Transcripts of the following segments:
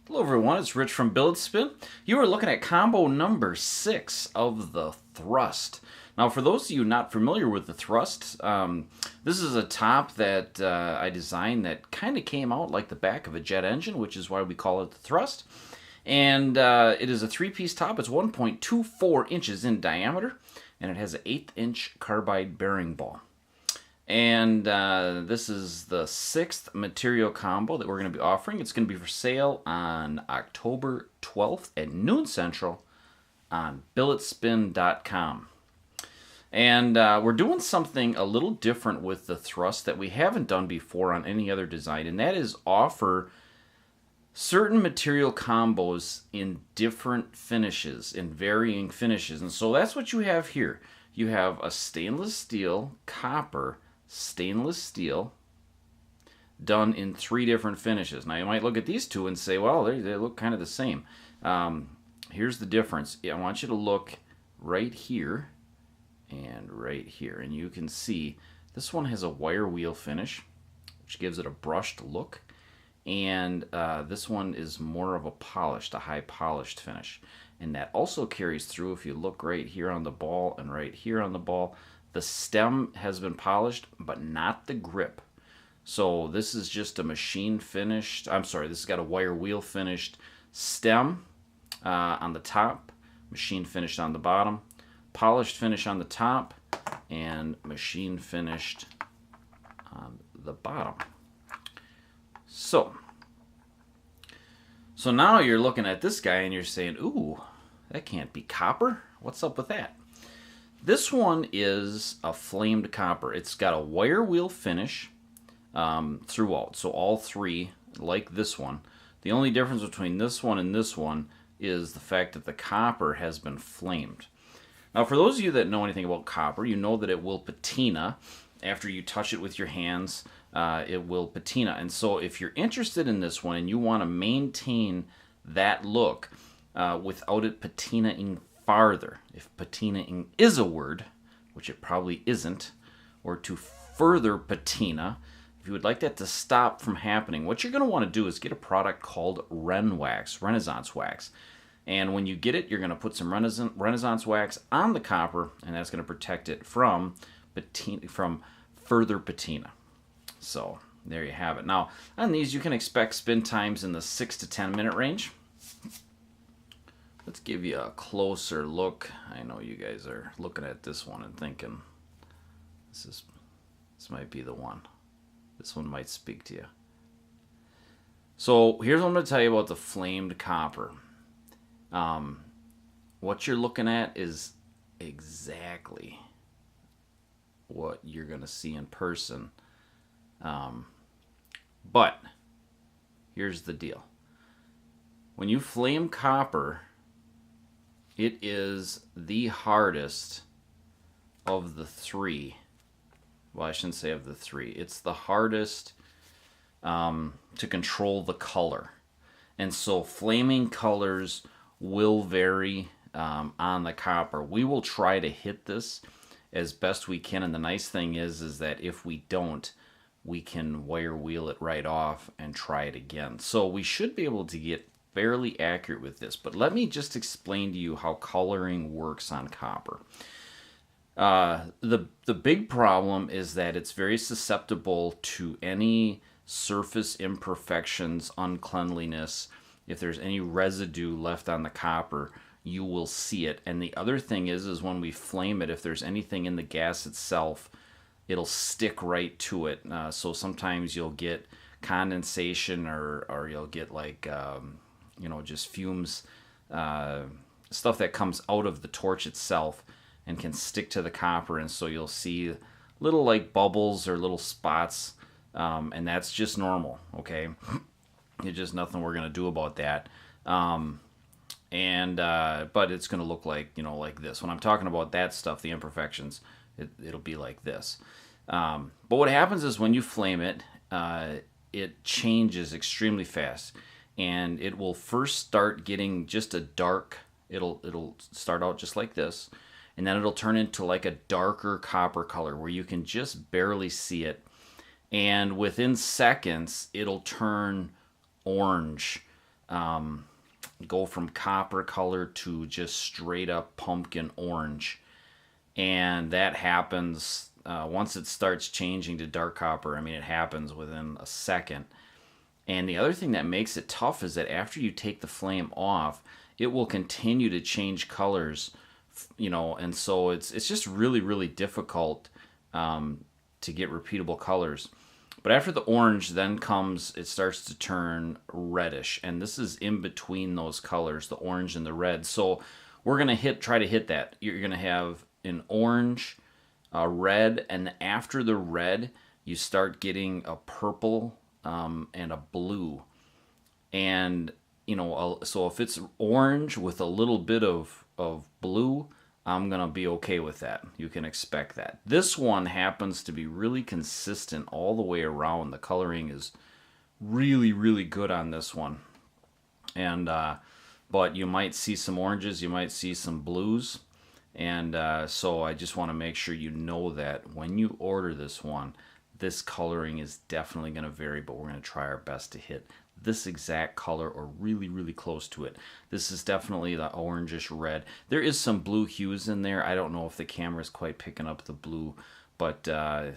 Hello everyone, it's Rich from BilletSPIN. You are looking at combo number 6 of the thrust. Now for those of you not familiar with the thrust, this is a top that I designed that kind of came out like the back of a jet engine, which is why we call it the thrust. And it is a 3-piece top. It's 1.24 inches in diameter, and it has an 1/8 inch carbide bearing ball. And this is the 6th material combo that we're going to be offering. It's going to be for sale on October 12th at noon central on BilletSPIN.com. And we're doing something a little different with the thrust that we haven't done before on any other design, and that is offer certain material combos in different finishes, in varying finishes. And so that's what you have here. You have a stainless steel, copper, stainless steel done in 3 different finishes. Now you might look at these two and say, well, they look kind of the same. Here's the difference. I want you to look right here and right here, and you can see this one has a wire wheel finish, which gives it a brushed look, and this one is more of a high polished finish, and that also carries through. If you look right here on the ball and right here on the ball, the stem has been polished, but not the grip. So this is just a machine finished, this has got a wire wheel finished stem on the top, machine finished on the bottom, polished finish on the top, and machine finished on the bottom. So now you're looking at this guy and you're saying, ooh, that can't be copper. What's up with that? This one is a flamed copper. It's got a wire wheel finish throughout. So all 3, like this one. The only difference between this one and this one is the fact that the copper has been flamed. Now for those of you that know anything about copper, you know that it will patina. After you touch it with your hands, it will patina. And so if you're interested in this one and you want to maintain that look without it patinaing farther, if patinaing is a word, which it probably isn't, or to further patina, if you would like that to stop from happening, what you're going to want to do is get a product called Renaissance Wax. And when you get it, you're going to put some Renaissance Wax on the copper, and that's going to protect it from further patina. So there you have it. Now on these, you can expect spin times in the 6 to 10 minute range. Let's give you a closer look. I know you guys are looking at this one and thinking, this might be the one. This one might speak to you. So here's what I'm going to tell you about the flamed copper. What you're looking at is exactly what you're going to see in person. But here's the deal. When you flame copper, it is the hardest of the 3. Well, I shouldn't say of the 3. It's the hardest to control the color. And so flaming colors will vary on the copper. We will try to hit this as best we can. And the nice thing is that if we don't, we can wire wheel it right off and try it again. So we should be able to get fairly accurate with this, but let me just explain to you how coloring works on copper. The big problem is that it's very susceptible to any surface imperfections, uncleanliness. If there's any residue left on the copper, you will see it. And the other thing is when we flame it, if there's anything in the gas itself, it'll stick right to it. So sometimes you'll get condensation or you'll get like just fumes, stuff that comes out of the torch itself and can stick to the copper, and so you'll see little like bubbles or little spots, and that's just normal, okay? It's just nothing we're gonna do about that. But it's gonna look like like this. When I'm talking about that stuff, the imperfections, it'll be like this. But what happens is when you flame it, it changes extremely fast. And it will first start getting just a dark, it'll start out just like this, and then it'll turn into like a darker copper color where you can just barely see it. And within seconds, it'll turn orange go from copper color to just straight up pumpkin orange. And that happens once it starts changing to dark copper. I mean, it happens within a second. And the other thing that makes it tough is that after you take the flame off, it will continue to change colors, and so it's just really, really difficult to get repeatable colors. But after the orange then comes, it starts to turn reddish, and this is in between those colors, the orange and the red. So we're gonna try to hit that. You're gonna have an orange, a red, and after the red, you start getting a purple and a blue. And so if it's orange with a little bit of blue, I'm gonna be okay with that. You can expect that. This one happens to be really consistent all the way around. The coloring is really, really good on this one. And but you might see some oranges, you might see some blues. And so I just want to make sure you know that when you order this one, this coloring is definitely going to vary, but we're going to try our best to hit this exact color or really, really close to it. This is definitely the orangish red. There is some blue hues in there. I don't know if the camera is quite picking up the blue, but but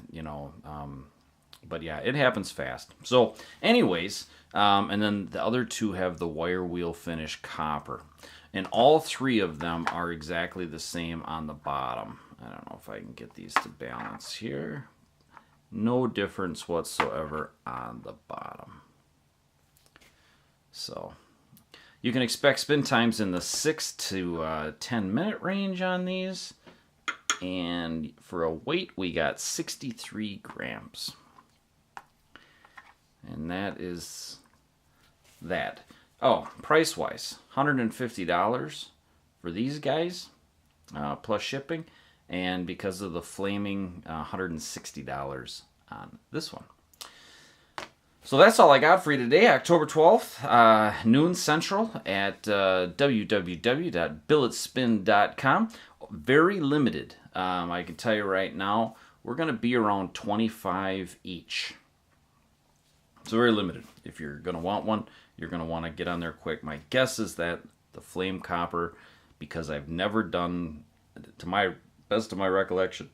yeah, it happens fast. So anyways, and then the other two have the wire wheel finish copper. And all three of them are exactly the same on the bottom. I don't know if I can get these to balance here. No difference whatsoever on the bottom. So you can expect spin times in the 6 to 10 minute range on these. And for a weight, we got 63 grams. And that is that. Oh, price-wise, $150 for these guys, plus shipping. And because of the flaming, $160 on this one. So that's all I got for you today, October 12th, noon central at www.billetspin.com. Very limited. I can tell you right now, we're going to be around 25 each. So very limited. If you're going to want one, you're going to want to get on there quick. My guess is that the flame copper, because I've never done, to my best of my recollection,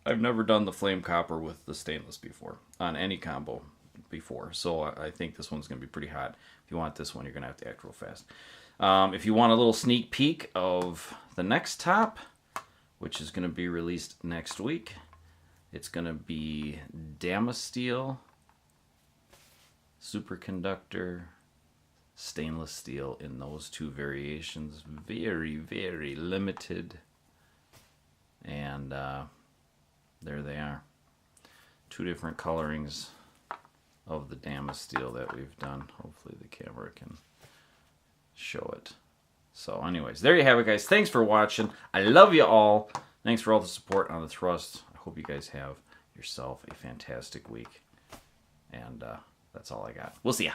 I've never done the flame copper with the stainless before, on any combo before. So I think this one's going to be pretty hot. If you want this one, you're going to have to act real fast. If you want a little sneak peek of the next top, which is going to be released next week, it's going to be Damasteel, superconductor, stainless steel in those two variations. Very, very limited. And there they are. Two different colorings of the Damasteel that we've done. Hopefully the camera can show it. So anyways, there you have it, guys. Thanks for watching. I love you all. Thanks for all the support on the thrust. I hope you guys have yourself a fantastic week. And that's all I got. We'll see ya.